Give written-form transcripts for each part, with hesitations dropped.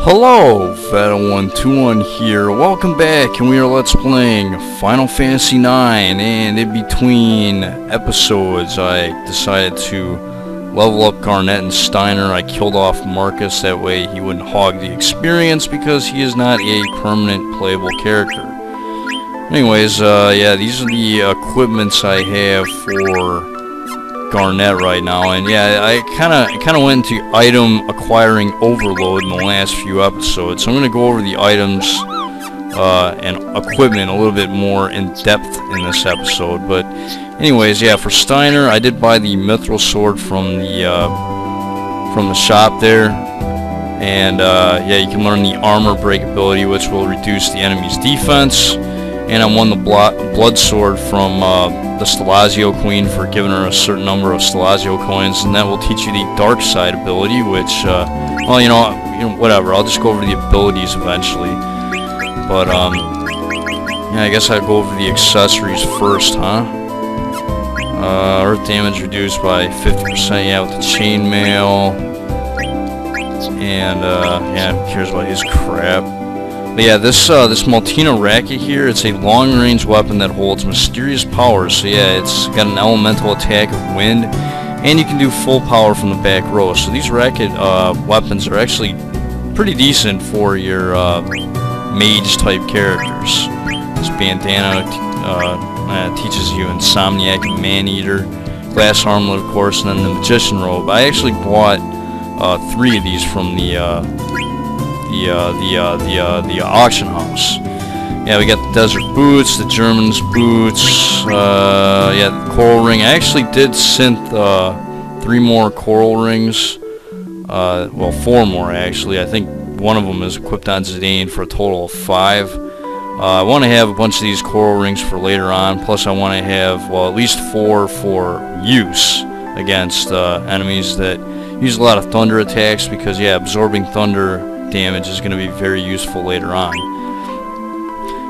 Hello, Fatal121 here. Welcome back, and we are Let's Playing Final Fantasy IX. And in between episodes, I decided to level up Garnet and Steiner. I killed off Marcus, that way he wouldn't hog the experience because he is not a permanent playable character. Anyways, yeah, these are the equipments I have for Garnet right now, and yeah, I kind of went into item acquiring overload in the last few episodes, so I'm going to go over the items and equipment a little bit more in depth in this episode. But anyways, yeah, for Steiner, I did buy the Mithril Sword from the shop there, and yeah, you can learn the Armor Break ability, which will reduce the enemy's defense. And I won the Blood Sword from the Stelazio Queen for giving her a certain number of Stelazio coins, and that will teach you the Dark Side ability, which, well, you know, whatever. I'll just go over the abilities eventually. But yeah, I guess I'll go over the accessories first, huh? Earth damage reduced by 50%, yeah, with the chainmail. And yeah, who cares about his crap? But yeah, this Maltina Racket here, it's a long-range weapon that holds mysterious powers. So yeah, it's got an elemental attack of wind, and you can do full power from the back row. So these racket weapons are actually pretty decent for your mage-type characters. This bandana teaches you Insomniac and Man-Eater, Glass Armlet, of course, and then the Magician Robe. I actually bought 3 of these from the auction house. Yeah, we got the Desert Boots, the German's Boots, yeah, the Coral Ring. I actually did synth 3 more Coral Rings, well, 4 more actually. I think one of them is equipped on Zidane for a total of 5. I want to have a bunch of these Coral Rings for later on, plus I want to have, well, at least 4 for use against enemies that use a lot of thunder attacks, because yeah, absorbing thunder damage is going to be very useful later on.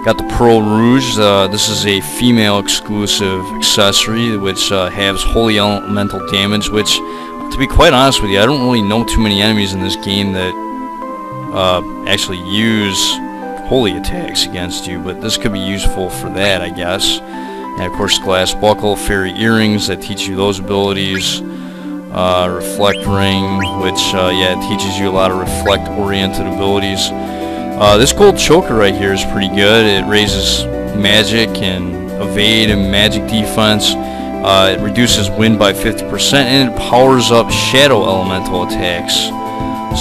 Got the Pearl Rouge. This is a female exclusive accessory which has holy elemental damage, which, to be quite honest with you, I don't really know too many enemies in this game that actually use holy attacks against you, but this could be useful for that, I guess. And of course, Glass Buckle, Fairy Earrings that teach you those abilities. Reflect Ring, which yeah, it teaches you a lot of reflect-oriented abilities. This gold choker right here is pretty good. It raises magic and evade and magic defense. It reduces wind by 50%, and it powers up shadow elemental attacks.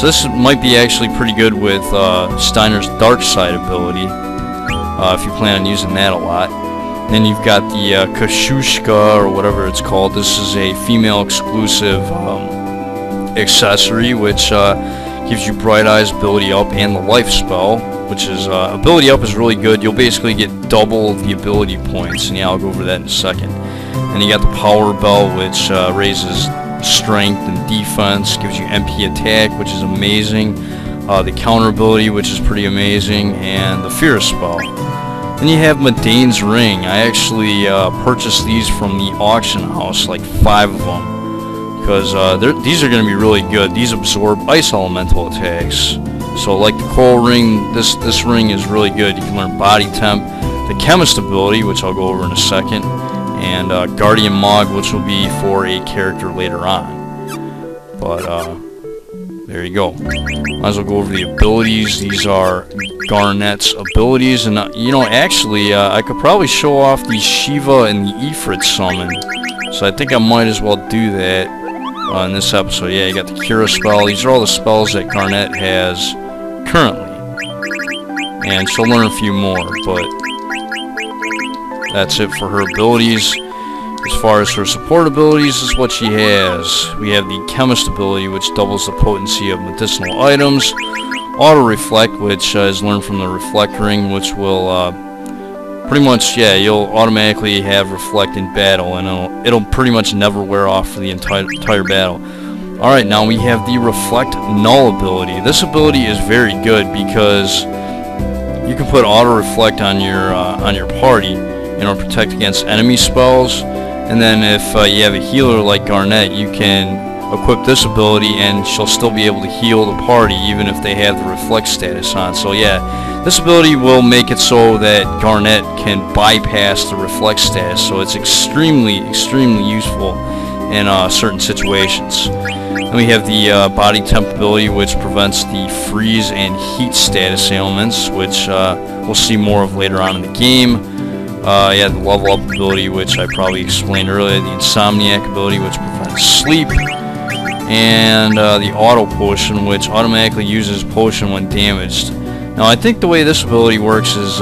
So this might be actually pretty good with Steiner's Dark Side ability, if you plan on using that a lot. Then you've got the Kashushka, or whatever it's called. This is a female exclusive accessory which gives you Bright Eyes, Ability Up, and the Life Spell, which is Ability Up is really good. You'll basically get double the ability points, and yeah, I'll go over that in a second. And you got the Power Bell, which raises strength and defense, gives you MP attack, which is amazing. The Counter ability, which is pretty amazing, and the Fear Spell. Then you have Medane's Ring. I actually purchased these from the auction house, like 5 of them, because these are going to be really good. These absorb ice elemental attacks. So like the Coral Ring, this ring is really good. You can learn Body Temp, the Chemist ability, which I'll go over in a second, and Guardian Mog, which will be for a character later on. But there you go. Might as well go over the abilities. These are Garnet's abilities, and you know, actually, I could probably show off the Shiva and the Ifrit summon. So I think I might as well do that in this episode. Yeah, you got the Cura spell. These are all the spells that Garnet has currently, and she'll learn a few more, but that's it for her abilities. As far as her support abilities, this is what she has. We have the Chemist ability, which doubles the potency of medicinal items. Auto Reflect, which is learned from the Reflect Ring, which will pretty much, yeah, you'll automatically have Reflect in battle, and it'll pretty much never wear off for the entire battle. Alright, now we have the Reflect Null ability. This ability is very good because you can put Auto Reflect on your party, and it'll protect against enemy spells. And then if you have a healer like Garnet, you can equip this ability, and she'll still be able to heal the party even if they have the reflect status on. So yeah, this ability will make it so that Garnet can bypass the reflect status, so it's extremely useful in certain situations. Then we have the body temp ability, which prevents the freeze and heat status ailments, which we'll see more of later on in the game. Yeah, the level up ability, which I probably explained earlier, the Insomniac ability, which prevents sleep, and the auto potion, which automatically uses potion when damaged. Now I think the way this ability works is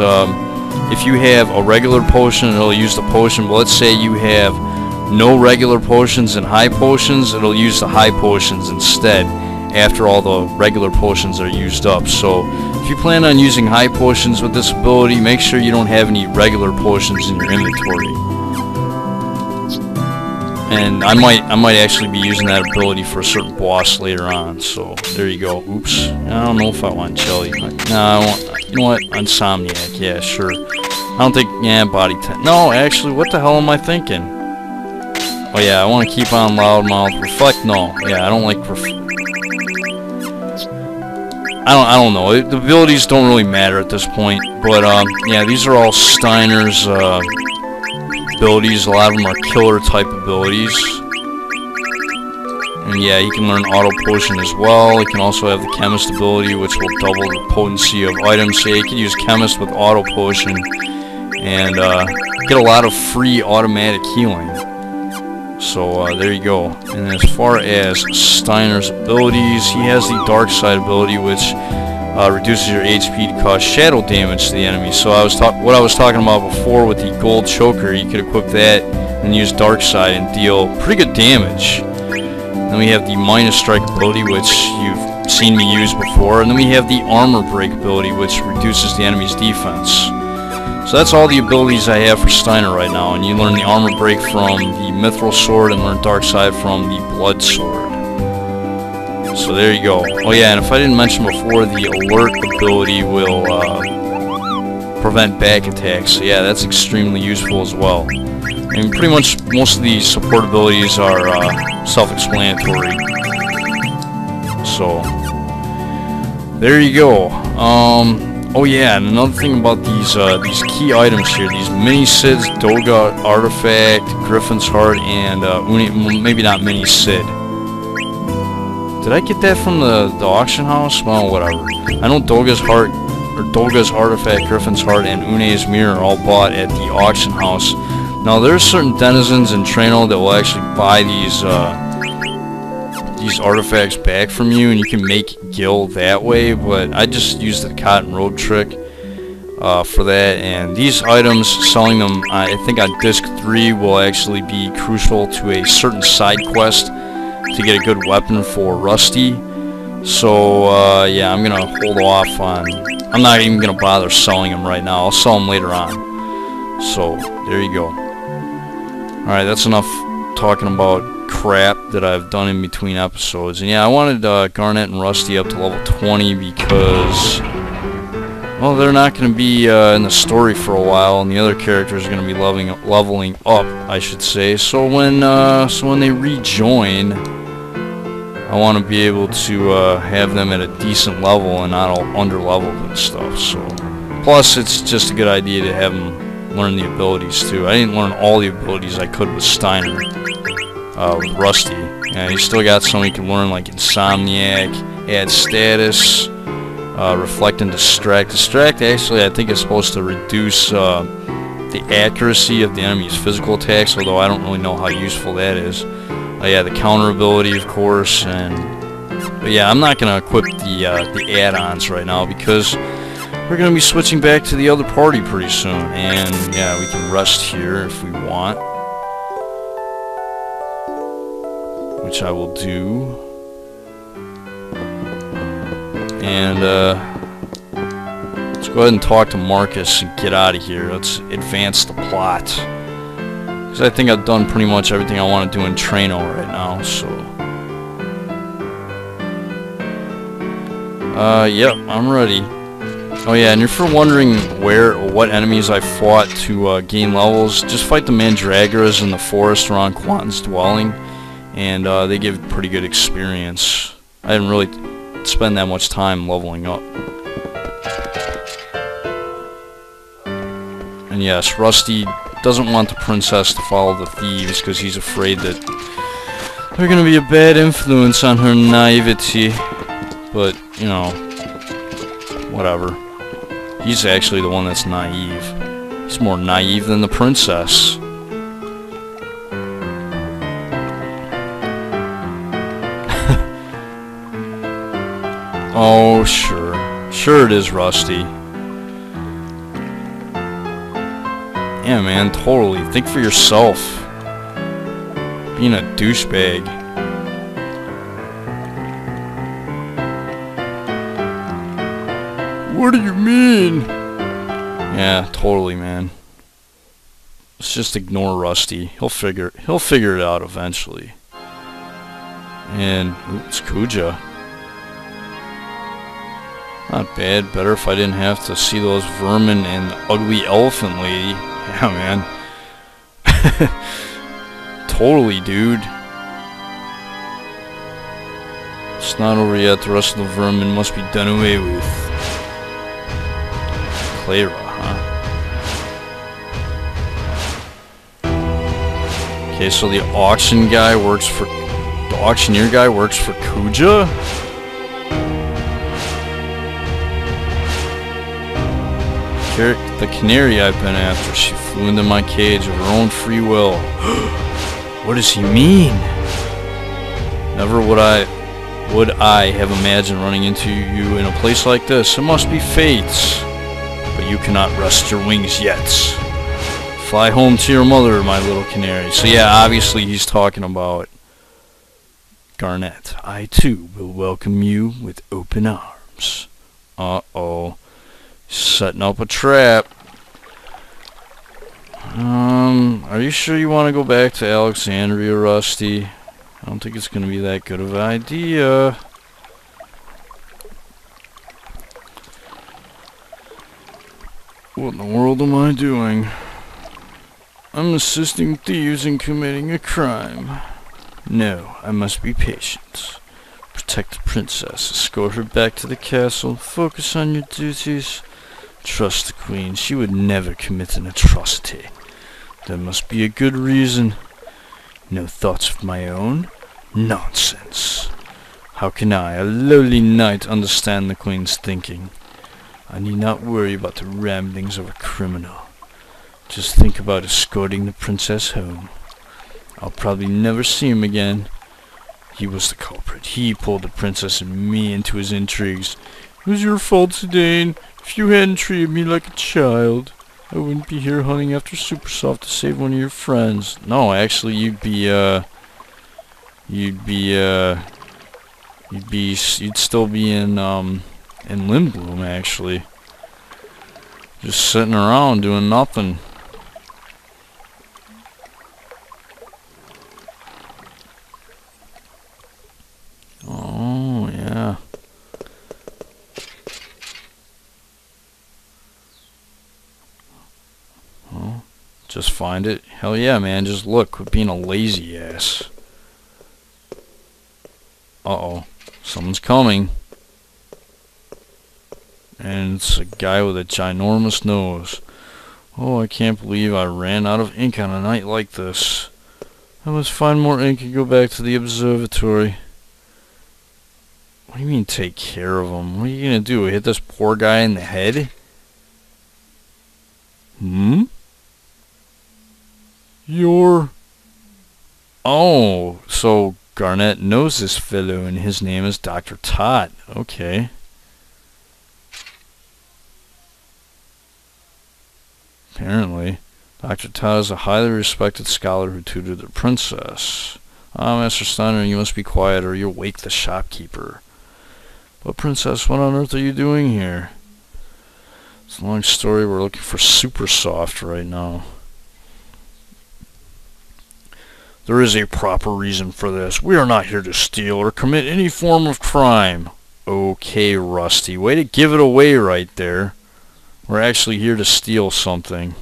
if you have a regular potion, it'll use the potion, but let's say you have no regular potions and high potions, it'll use the high potions instead after all the regular potions are used up. So if you plan on using high potions with this ability, make sure you don't have any regular potions in your inventory. And I might actually be using that ability for a certain boss later on. So there you go. Oops. I don't know if I want jelly. No, I want. You know what? Insomniac. Yeah, sure. I don't think. Yeah, body temp. No, actually, what the hell am I thinking? Oh yeah, I want to keep on loudmouth. Reflect. No. Yeah, I don't like. I don't know. The abilities don't really matter at this point. But yeah, these are all Steiner's abilities. A lot of them are killer type abilities. And yeah, he can learn auto potion as well. He can also have the chemist ability, which will double the potency of items. So yeah, he can use chemist with auto potion and get a lot of free automatic healing. So there you go. And as far as Steiner's abilities, he has the dark side ability, which reduces your HP to cause shadow damage to the enemy. So what I was talking about before with the gold choker, you could equip that and use dark side and deal pretty good damage. Then we have the minus strike ability, which you've seen me use before, and then we have the armor break ability, which reduces the enemy's defense. So that's all the abilities I have for Steiner right now, and you learn the armor break from the mithril sword and learn dark side from the blood sword. So there you go. Oh yeah, and if I didn't mention before, the alert ability will prevent back attacks. So yeah, that's extremely useful as well. And pretty much most of these support abilities are self-explanatory. So there you go. Oh yeah, and another thing about these key items here, these mini Sids, Doga Artifact, Griffin's Heart, and maybe not mini Sid. Did I get that from the auction house? Well, whatever. I know Doga's Heart, or Doga's Artifact, Griffin's Heart, and Une's Mirror are all bought at the auction house. Now, there's certain denizens in Trano that will actually buy these artifacts back from you, and you can make gil that way, but I just used the cotton road trick for that. And these items, selling them, I think on disc 3, will actually be crucial to a certain side quest to get a good weapon for Rusty. So yeah, I'm gonna hold off on, I'm not even gonna bother selling them right now. I'll sell them later on. So there you go. Alright, that's enough talking about crap that I've done in between episodes. And yeah, I wanted Garnet and Rusty up to level 20 because, well, they're not going to be in the story for a while, and the other characters are going to be leveling up, I should say. So when they rejoin, I want to be able to have them at a decent level and not all under-leveled and stuff. So plus, it's just a good idea to have them learn the abilities too. I didn't learn all the abilities I could with Steiner, with Rusty. Yeah, he's still got some he can learn, like Insomniac, add status, reflect and distract. Distract actually I think is supposed to reduce the accuracy of the enemy's physical attacks, although I don't really know how useful that is. Yeah, the counter ability, of course, but yeah, I'm not gonna equip the add-ons right now because we're going to be switching back to the other party pretty soon, and yeah, we can rest here if we want, which I will do. And let's go ahead and talk to Marcus and get out of here. Let's advance the plot, because I think I've done pretty much everything I want to do in Trano right now. So yep, I'm ready. Oh yeah, and if you're wondering where or what enemies I fought to gain levels, just fight the Mandragoras in the forest around Quanten's dwelling, and they give pretty good experience. I didn't really spend that much time leveling up. And yes, Rusty doesn't want the princess to follow the thieves because he's afraid that they're going to be a bad influence on her naivety. But, you know, whatever. He's actually the one that's naive. He's more naive than the princess. Oh, sure. Sure it is, Rusty. Yeah, man, totally. Think for yourself. Being a douchebag. What do you mean? Yeah, totally, man. Let's just ignore Rusty. He'll figure it out eventually. And ooh, it's Kuja. Not bad. Better if I didn't have to see those vermin and the ugly elephant lady. Yeah, man. Totally, dude. It's not over yet. The rest of the vermin must be done away with. Clara, huh? Okay, so the auctioneer guy works for Kuja? The canary I've been after, she flew into my cage of her own free will. What does he mean? Never would I have imagined running into you in a place like this. It must be fate. But you cannot rest your wings yet. Fly home to your mother, my little canary. So yeah, obviously he's talking about Garnet. I too will welcome you with open arms. Uh-oh. Setting up a trap. Are you sure you want to go back to Alexandria, Rusty? I don't think it's going to be that good of an idea. What in the world am I doing? I'm assisting thieves in committing a crime. No, I must be patient. Protect the princess, escort her back to the castle, focus on your duties. Trust the queen, she would never commit an atrocity. There must be a good reason. No thoughts of my own? Nonsense. How can I, a lowly knight, understand the queen's thinking? I need not worry about the ramblings of a criminal. Just think about escorting the princess home. I'll probably never see him again. He was the culprit. He pulled the princess and me into his intrigues. It was your fault, Zidane. If you hadn't treated me like a child, I wouldn't be here hunting after Supersoft to save one of your friends. No, actually, you'd still be in Lindblum, actually. Just sitting around doing nothing. Oh, yeah. Oh, just find it. Hell yeah, man. Just look. Quit being a lazy ass. Uh-oh. Someone's coming. And it's a guy with a ginormous nose. Oh, I can't believe I ran out of ink on a night like this. I must find more ink and go back to the observatory. What do you mean take care of him? What are you gonna do? Hit this poor guy in the head? You're... Oh, so Garnet knows this fellow and his name is Dr. Tot. Okay. Apparently, Dr. Tot is a highly respected scholar who tutored the princess. Ah, Master Steiner, you must be quiet or you'll wake the shopkeeper. But princess, what on earth are you doing here? It's a long story. We're looking for Supersoft right now. There is a proper reason for this. We are not here to steal or commit any form of crime. Okay, Rusty. Way to give it away right there. We're actually here to steal something.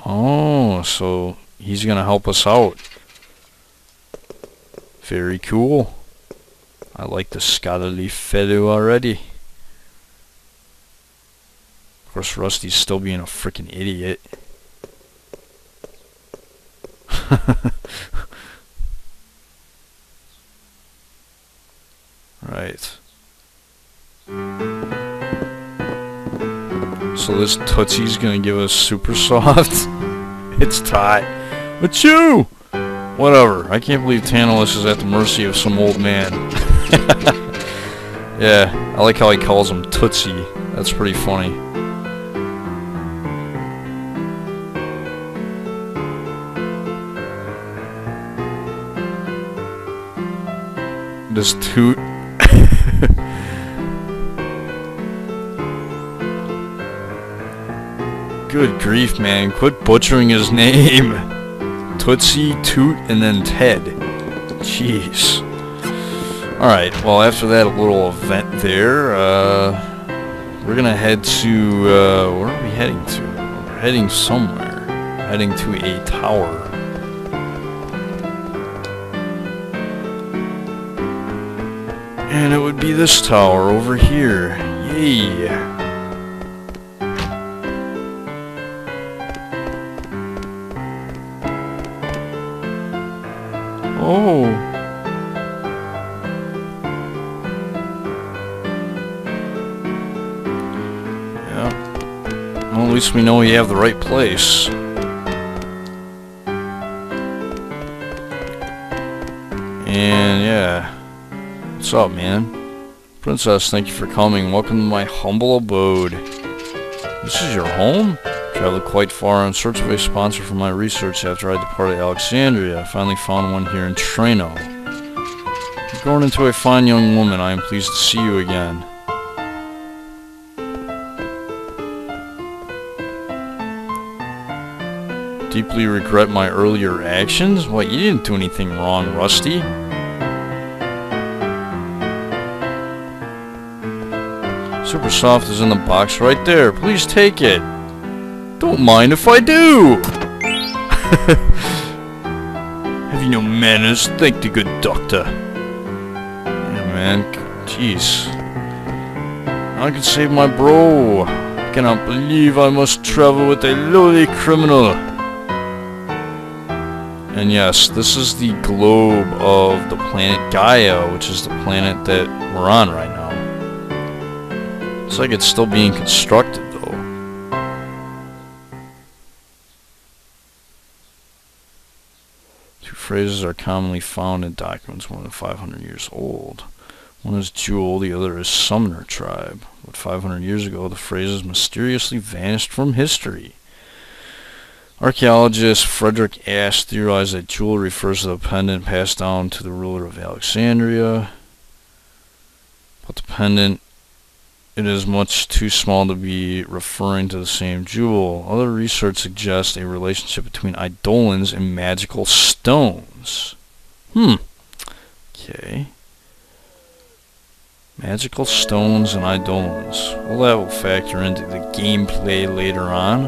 Oh, so he's gonna help us out. Very cool. I like the scholarly fellow already. Of course, Rusty's still being a freaking idiot. Right. So this Tootsie's gonna give us super soft. It's tight. Achoo! Whatever. I can't believe Tantalus is at the mercy of some old man. Yeah, I like how he calls him Tootsie. That's pretty funny. This Toot. Good grief, man. Quit butchering his name. Tootsie, Toot, and then Ted. Jeez. Alright, well, after that little event there, we're gonna head to, where are we heading to? We're heading somewhere. Heading to a tower. And it would be this tower over here. Yay! Oh. Yeah. Well, at least we know we have the right place. And yeah. What's up, man? Princess, thank you for coming. Welcome to my humble abode. This is your home? Traveled quite far in search of a sponsor for my research after I departed Alexandria. I finally found one here in Treno. You've grown into a fine young woman. I am pleased to see you again. Deeply regret my earlier actions? What, you didn't do anything wrong, Rusty. Super Soft is in the box right there. Please take it. Don't mind if I do! Have you no manners? Thank the good doctor. Yeah, man. Jeez. I can save my bro. I cannot believe I must travel with a lowly criminal. And yes, this is the globe of the planet Gaia, which is the planet that we're on right now. Looks like it's still being constructed. Phrases are commonly found in documents more than 500 years old. One is Jewel, the other is Sumner Tribe. But 500 years ago, the phrases mysteriously vanished from history. Archaeologist Frederick Ash theorized that Jewel refers to the pendant passed down to the ruler of Alexandria. But the pendant, it is much too small to be referring to the same jewel. Other research suggests a relationship between eidolons and magical stones. Okay. Magical stones and eidolons. Well, that will factor into the gameplay later on.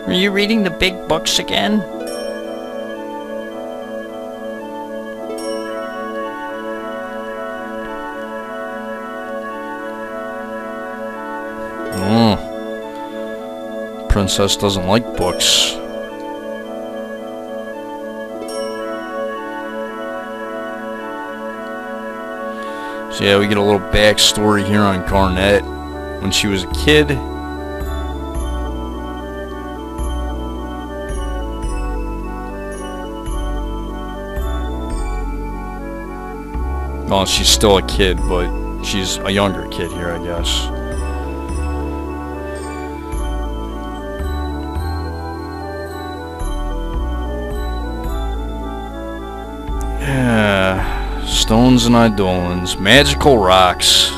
Are you reading the big books again? Princess doesn't like books. So yeah, we get a little backstory here on Garnet when she was a kid. Well, she's still a kid, but she's a younger kid here, I guess. Yeah, stones and eidolons, magical rocks.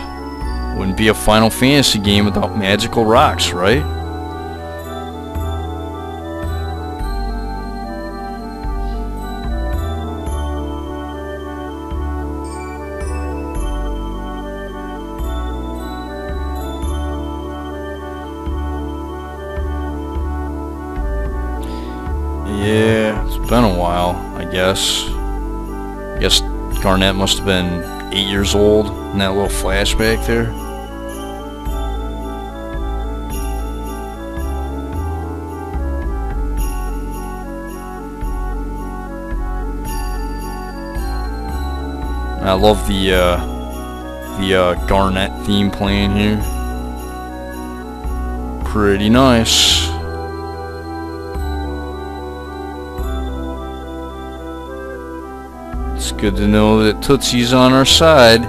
Wouldn't be a Final Fantasy game without magical rocks, right? Yeah, it's been a while, I guess. I guess Garnet must have been 8 years old in that little flashback there. I love the Garnet theme playing here. Pretty nice. It's good to know that Tootsie's on our side.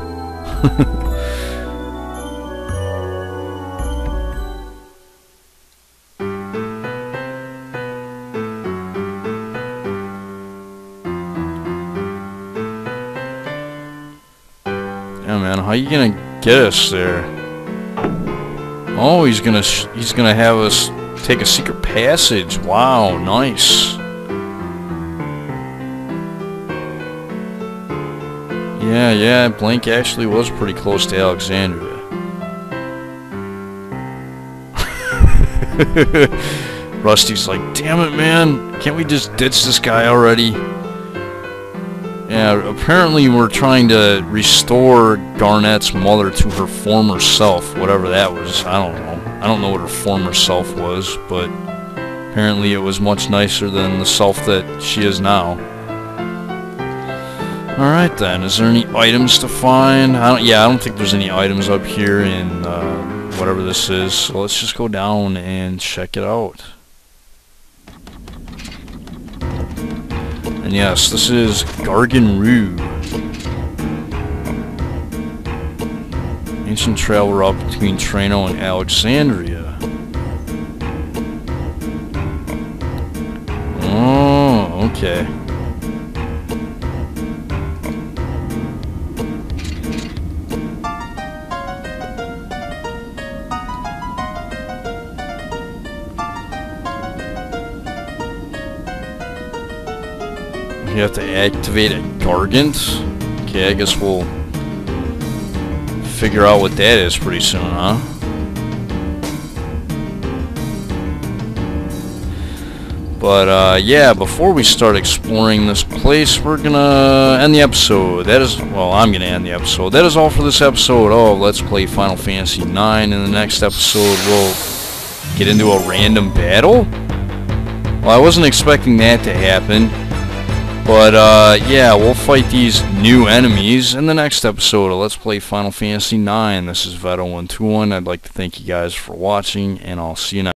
Yeah, man, how you gonna get us there? Oh, he's gonna have us take a secret passage. Wow, nice. Yeah, Blank actually was pretty close to Alexandria. Rusty's like, damn it, man, can't we just ditch this guy already? Yeah, apparently we're trying to restore Garnet's mother to her former self, whatever that was. I don't know. I don't know what her former self was, but apparently it was much nicer than the self that she is now. Alright then, is there any items to find? I don't think there's any items up here in whatever this is, so let's just go down and check it out. And yes, this is Gargan Rue. Ancient trail route between Trano and Alexandria. Oh, okay. You have to activate a Gargant. Okay, I guess we'll figure out what that is pretty soon, huh? But yeah, before we start exploring this place, we're gonna end the episode. I'm gonna end the episode. That is all for this episode of Let's Play Final Fantasy IX. In the next episode, we'll get into a random battle. Well, I wasn't expecting that to happen. But, yeah, we'll fight these new enemies in the next episode of Let's Play Final Fantasy IX. This is Veto121. I'd like to thank you guys for watching, and I'll see you next time.